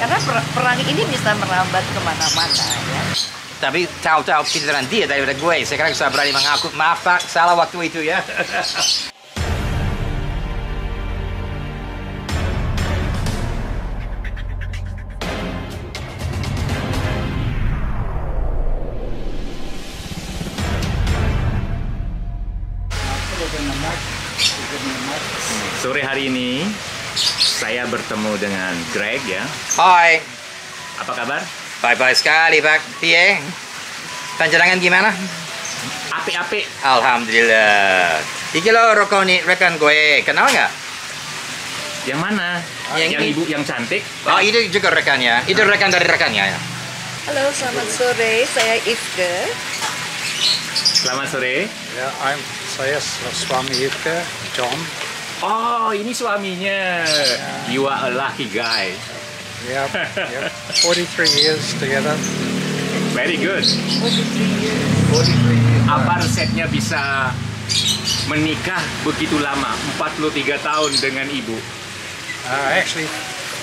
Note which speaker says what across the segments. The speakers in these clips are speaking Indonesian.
Speaker 1: Karena perang ini bisa merambat kemana-mana ya.
Speaker 2: Tapi tahu-tahu pintaran dia daripada gue. Sekarang saya berani mengaku, maaf Pak, salah waktu itu ya.
Speaker 3: Sore hari ini saya bertemu dengan Greg ya.
Speaker 2: Hai,
Speaker 3: Apa kabar?
Speaker 2: baik-baik sekali Pak. Piye? Panjenengan gimana?
Speaker 3: Apik-apik.
Speaker 2: Alhamdulillah. Iki lo rekan gue, kenal nggak?
Speaker 3: Yang mana?
Speaker 2: Yang
Speaker 3: Yang
Speaker 2: ini.
Speaker 3: ibu yang cantik?
Speaker 2: Oh, itu juga rekannya. Itu rekan dari rekannya ya.
Speaker 1: Halo, selamat sore. Saya Ifke.
Speaker 3: Selamat sore.
Speaker 4: Ya, saya suami Ifke, John.
Speaker 3: Oh, ini suaminya. You are a lucky guy.
Speaker 4: Yep, 43 years together.
Speaker 3: Very good. Apa resepnya bisa menikah begitu lama? 43 tahun dengan ibu.
Speaker 4: Actually,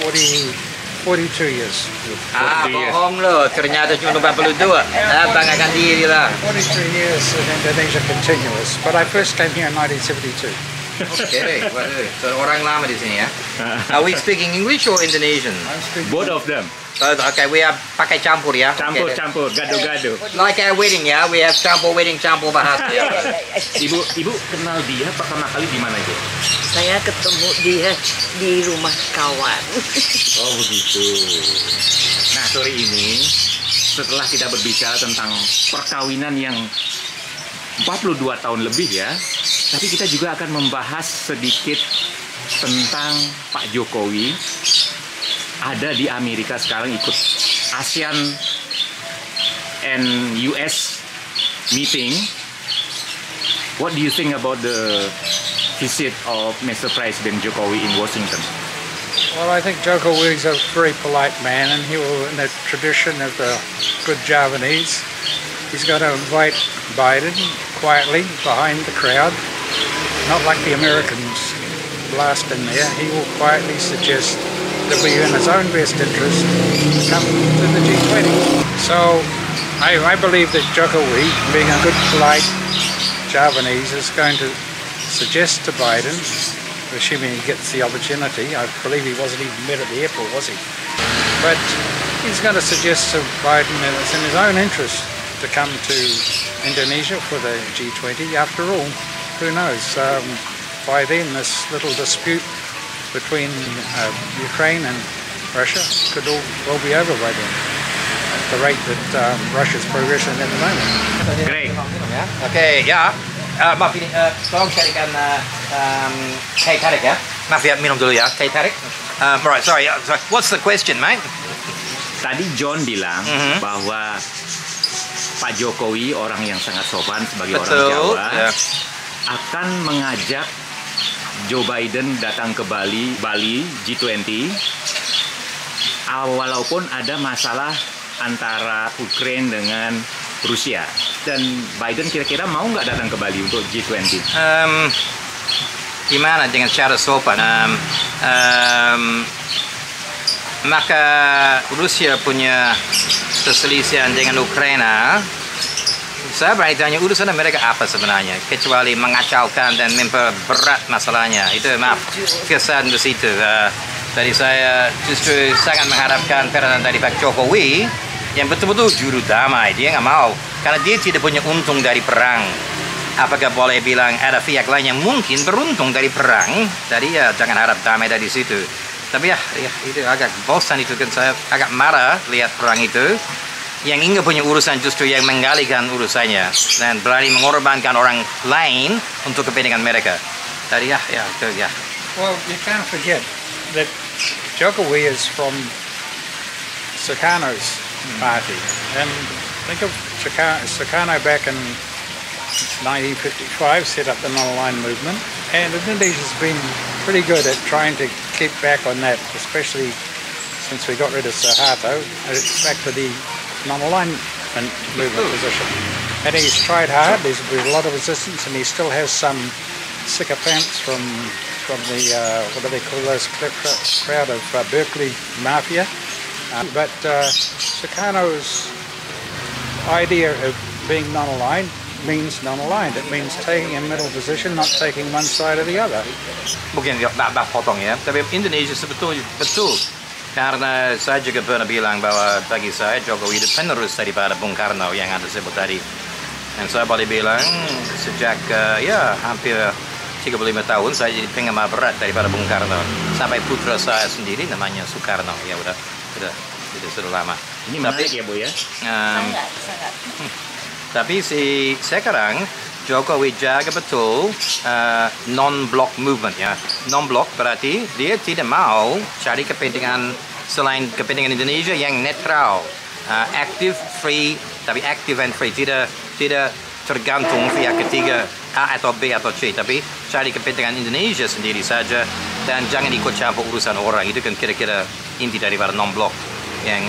Speaker 4: 42 years.
Speaker 2: Ah,
Speaker 3: 40 years.
Speaker 2: bohong lo. Ternyata cuma 42. Banggakan diri lah.
Speaker 4: 43 years in Indonesia continuous, but I first came here in 1972.
Speaker 2: Oke, waduh. Seorang lama di sini ya. Are we speaking English or Indonesian?
Speaker 4: I'm speaking
Speaker 3: Both of them.
Speaker 2: Okay, we have pakai campur ya.
Speaker 3: Campur-campur, gado-gado.
Speaker 2: Like our wedding ya, we have campur wedding, campur bahasa. Ya.
Speaker 3: Ibu kenal dia pertama kali di mana aja?
Speaker 1: Saya ketemu dia di rumah kawan.
Speaker 3: Oh begitu. Nah sore ini setelah kita berbicara tentang perkawinan yang 42 tahun lebih ya, tapi kita juga akan membahas sedikit tentang Pak Jokowi ada di Amerika sekarang ikut ASEAN and US meeting. What do you think about the visit of Mr. President Jokowi in Washington?
Speaker 4: Well, I think Jokowi is a very polite man, and he will, in the tradition of the good Javanese, he's going to invite Biden quietly behind the crowd, not like the Americans blast in there. He will quietly suggest that we, in his own best interest, come to the G20. So I believe that Jokowi, being a good, polite Javanese, is going to suggest to Biden, assuming he gets the opportunity, I believe he wasn't even met at the airport, was he? But he's going to suggest to Biden that it's in his own interest to come to Indonesia for the G20. After all, who knows? By then, this little dispute between Ukraine and Russia could all be over by then, at the rate that Russia's progressing at the moment.
Speaker 3: Greg,
Speaker 2: Oke, ya. Maaf ini, tolong carikan teh tarik ya. Maaf ya, minum dulu ya, teh tarik. Right, sorry. What's the question, mate?
Speaker 3: tadi John bilang bahwa Pak Jokowi orang yang sangat sopan sebagai orang Jawa
Speaker 2: ya.
Speaker 3: akan mengajak Joe Biden datang ke Bali G20 walaupun ada masalah antara Ukraine dengan Rusia, dan Biden kira-kira mau nggak datang ke Bali untuk G20?
Speaker 2: Gimana dengan cara sopan? Maka Rusia punya perselisihan dengan Ukraina. Saya berani tanya urusan mereka apa sebenarnya, kecuali mengacaukan dan memperberat masalahnya. Itu maaf, kesan di situ. Tadi saya justru sangat mengharapkan peranan dari Pak Jokowi yang betul-betul juru damai. Dia nggak mau, karena dia tidak punya untung dari perang. Apakah boleh bilang ada pihak lain yang mungkin beruntung dari perang? Jadi ya jangan harap damai dari situ. Tapi ya itu agak bosan itu kan, saya agak marah lihat perang itu. Yang ingin punya urusan justru yang menggalikan urusannya dan berani mengorbankan orang lain untuk kepentingan mereka. Tadi ya.
Speaker 4: Well, you can't forget that Jokowi is from Sukarno's party, and think of Sukarno back in 1955 set up the non-aligned movement, and Indonesia's been pretty good at trying to keep back on that, especially since we got rid of Suharto. It's back to the non-alignment movement position. And he's tried hard, there's been a lot of resistance, and he still has some sycophants from the, what do they call those crowd of Berkeley Mafia, But Sukarno's idea of being non-aligned means non-aligned. It means taking a middle position, not taking one side or the other.
Speaker 2: Mungkin potong ya, tapi Indonesia betul. Karena saya juga pernah bilang bahwa bagi saya Jokowi itu penerus daripada Bung Karno yang Anda sebut tadi. Dan saya boleh bilang sejak ya hampir 35 tahun saya jadi penggemar berat daripada Bung Karno. Sampai putra saya sendiri namanya Soekarno. Ya sudah lama.
Speaker 3: Ini menarik ya Bu ya.
Speaker 1: Sangat.
Speaker 2: Tapi sekarang Jokowi jaga betul non-block movement ya. Non-block berarti dia tidak mau cari kepentingan selain kepentingan Indonesia yang netral, active, free, tapi active and free, tidak tergantung pihak ketiga A atau B atau C, tapi cari kepentingan Indonesia sendiri saja dan jangan ikut campur urusan orang. Itu kan kira-kira inti daripada non-block yang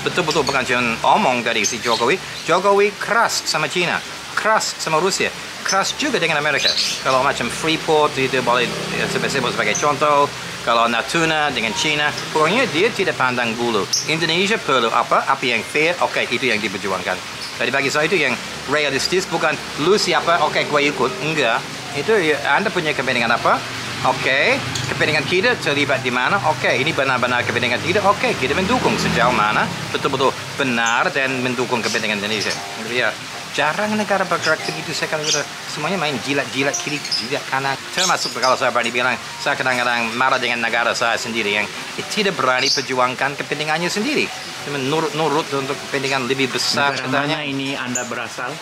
Speaker 2: betul-betul bukan cuma omong dari si Jokowi. Jokowi keras sama China, keras sama Rusia, keras juga dengan Amerika. Kalau macam Freeport itu boleh sebut sebagai contoh. Kalau Natuna dengan China, pokoknya dia tidak pandang bulu. Indonesia perlu apa yang fair, oke, itu yang diperjuangkan. Jadi bagi saya itu yang realistis, bukan lu siapa, oke, gue ikut. Enggak, itu Anda punya kepentingan apa, oke, kepentingan kita terlibat di mana, oke, ini benar-benar kepentingan kita, oke, kita mendukung sejauh mana betul-betul benar dan mendukung kepentingan Indonesia. Jadi ya, jarang negara bergerak begitu. Sekarang sudah semuanya main jilat-jilat kiri, jilat kanan. Termasuk kalau saya berani bilang, saya kadang-kadang marah dengan negara saya sendiri yang tidak berani perjuangkan kepentingannya sendiri. Cuma nurut untuk kepentingan lebih besar.
Speaker 3: Negara mana ini Anda berasal?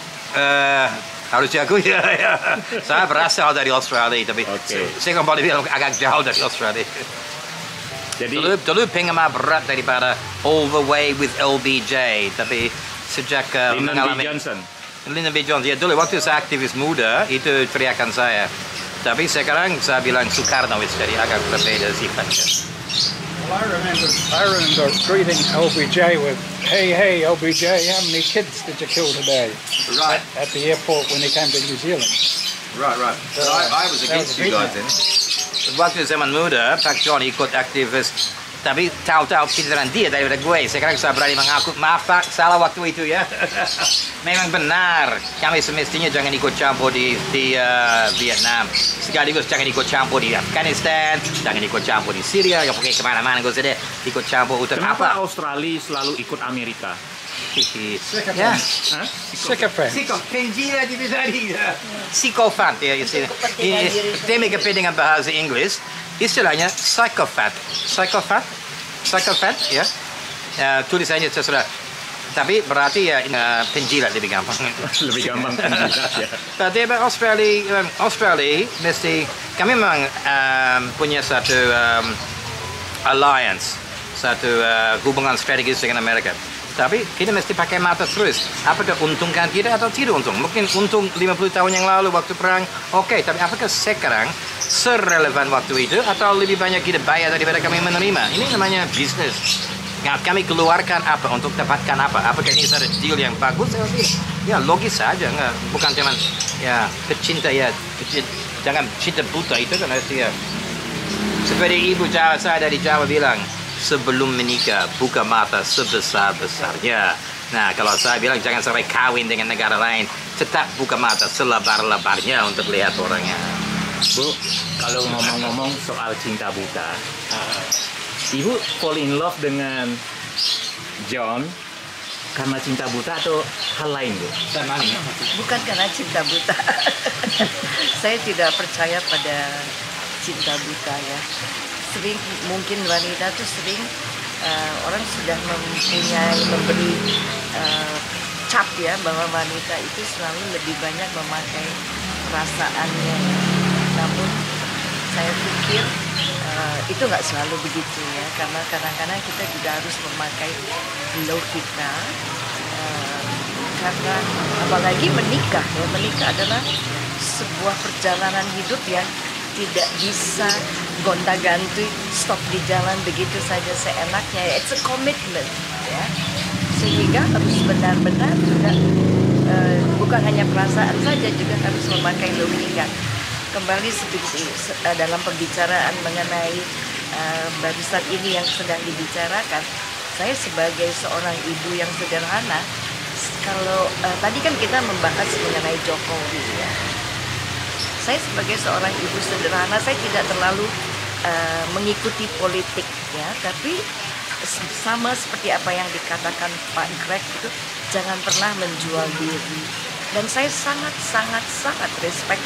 Speaker 2: Harus aku ya. Saya berasal dari Australia, tapi saya nggak boleh bilang agak jauh dari Australia.
Speaker 3: Jadi
Speaker 2: dulu penggemar berat daripada All the Way with LBJ, tapi sejak
Speaker 3: Lyndon B. Johnson.
Speaker 2: Lyndon B. Johnson, ya dulu waktu saya aktivis muda itu teriakan saya. Tapi sekarang saya bilang Soekarno, jadi agak berbeda sifatnya.
Speaker 4: Well, I remember greeting LBJ with, "Hey, LBJ, how many kids did you kill today?"
Speaker 2: Right,
Speaker 4: At the airport when he came to New Zealand.
Speaker 2: right. So I was against you guys then. Waktu zaman muda, Pak John ikut aktivis. Tapi tahu-tahu pikiran dia daripada gue. Sekarang saya berani mengaku, maaf Pak, salah waktu itu ya. Memang benar, kami semestinya jangan ikut campur di Vietnam. Sekaligus jangan ikut campur di Afghanistan, jangan ikut campur di Syria, yang pakai kemana-mana gue sudah ikut campur utara.
Speaker 3: Kenapa Australia selalu ikut Amerika?
Speaker 2: Ya,
Speaker 4: Sycophant.
Speaker 2: penjila di tadi. Psikofant ya, demi kepentingan bahasa Inggris. Istilahnya psychopath ya, tulisannya terserah, tapi berarti ya penjilat lebih gampang.
Speaker 3: Lebih gampang penjilat ya.
Speaker 2: Tapi Australia mesti kami memang punya satu alliance, satu hubungan strategis dengan Amerika. Tapi kita mesti pakai mata terus. Apakah untungkan kita atau tidak untung? Mungkin untung 50 tahun yang lalu waktu perang, oke. Tapi apakah sekarang serelevan waktu itu atau lebih banyak kita bayar daripada kami menerima? Ini namanya bisnis. Nah, kami keluarkan apa untuk dapatkan apa? Apakah ini satu deal yang bagus? Ya logis saja, enggak. Bukan cuman ya pecinta ya. Jangan cinta buta itu kan ya. Seperti ibu Jawa saya dari Jawa bilang, sebelum menikah, buka mata sebesar-besarnya. Nah, kalau saya bilang jangan sampai kawin dengan negara lain, tetap buka mata selebar-lebarnya untuk lihat orangnya.
Speaker 3: Bu, kalau ngomong-ngomong soal cinta buta, Ibu fall in love dengan John karena cinta buta atau hal lain, Bu?
Speaker 1: Bukan karena cinta buta. Saya tidak percaya pada cinta buta ya. Sering mungkin wanita tuh sering orang sudah memberi cap ya bahwa wanita itu selalu lebih banyak memakai perasaannya. Namun saya pikir itu nggak selalu begitu ya, karena kadang-kadang kita juga harus memakai logika. Karena apalagi menikah ya, menikah adalah sebuah perjalanan hidup yang tidak bisa gonta-ganti, stop di jalan begitu saja seenaknya. It's a commitment, ya. Sehingga harus benar-benar juga bukan hanya perasaan saja, juga harus memakai logika. Kembali seperti dalam pembicaraan mengenai barusan ini yang sedang dibicarakan, Saya sebagai seorang ibu yang sederhana, kalau tadi kan kita membahas mengenai Jokowi ya. Saya sebagai seorang ibu sederhana, saya tidak terlalu mengikuti politik ya, tapi sama seperti apa yang dikatakan Pak Greg itu, jangan pernah menjual diri. Dan saya sangat respect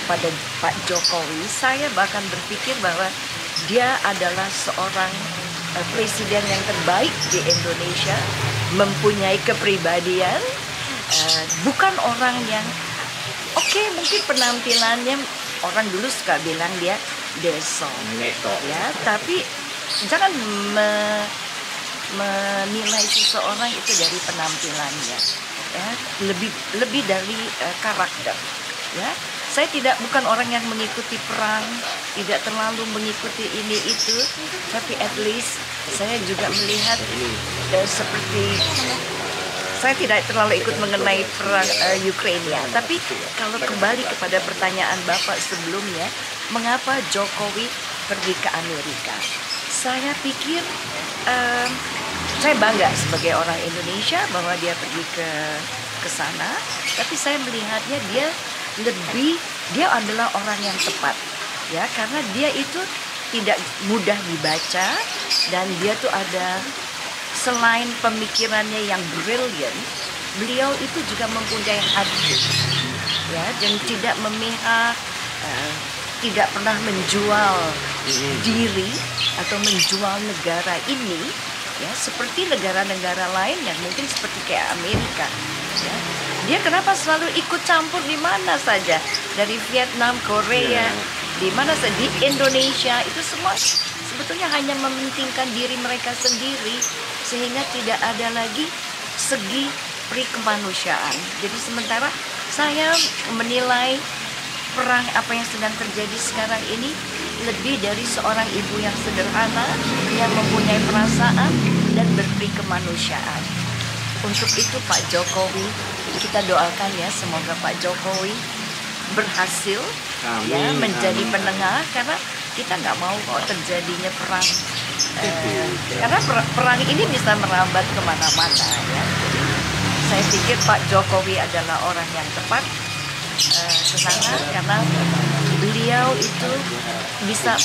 Speaker 1: pada Pak Jokowi. Saya bahkan berpikir bahwa dia adalah seorang presiden yang terbaik di Indonesia, mempunyai kepribadian, bukan orang yang mungkin penampilannya orang dulu suka bilang dia deso ya, tapi jangan menilai seseorang itu dari penampilannya ya, lebih dari karakter ya. Saya bukan orang yang mengikuti perang, tidak terlalu mengikuti ini itu, tapi at least saya juga melihat seperti saya tidak terlalu ikut mengenai perang Ukraina. Tapi kalau kembali kepada pertanyaan Bapak sebelumnya, mengapa Jokowi pergi ke Amerika? Saya pikir saya bangga sebagai orang Indonesia bahwa dia pergi ke sana, tapi saya melihatnya dia adalah orang yang tepat ya, karena dia itu tidak mudah dibaca, dan dia tuh ada, selain pemikirannya yang brilliant, beliau itu juga mempunyai hati ya, dan tidak memihak, tidak pernah menjual diri atau menjual negara ini ya, seperti negara-negara lain yang mungkin seperti kayak Amerika ya. Dia kenapa selalu ikut campur di mana saja, dari Vietnam, Korea, di mana saja, di Indonesia, itu semua sebetulnya hanya mementingkan diri mereka sendiri, sehingga tidak ada lagi segi kemanusiaan. Jadi sementara saya menilai perang apa yang sedang terjadi sekarang ini lebih dari seorang ibu yang sederhana yang mempunyai perasaan dan berperi kemanusiaan. Untuk itu Pak Jokowi, kita doakan ya, semoga Pak Jokowi berhasil ya menjadi penengah, karena kita nggak mau kalau terjadinya perang, karena perang ini bisa merambat kemana-mana ya. Jadi saya pikir Pak Jokowi adalah orang yang tepat ke sana, karena beliau itu bisa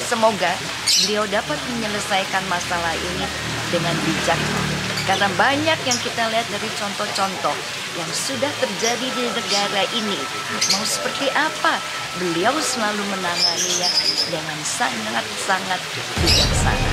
Speaker 1: semoga beliau dapat menyelesaikan masalah ini dengan bijak. Karena banyak yang kita lihat dari contoh-contoh yang sudah terjadi di negara ini, mau seperti apa, beliau selalu menanganinya dengan sangat bijaksana.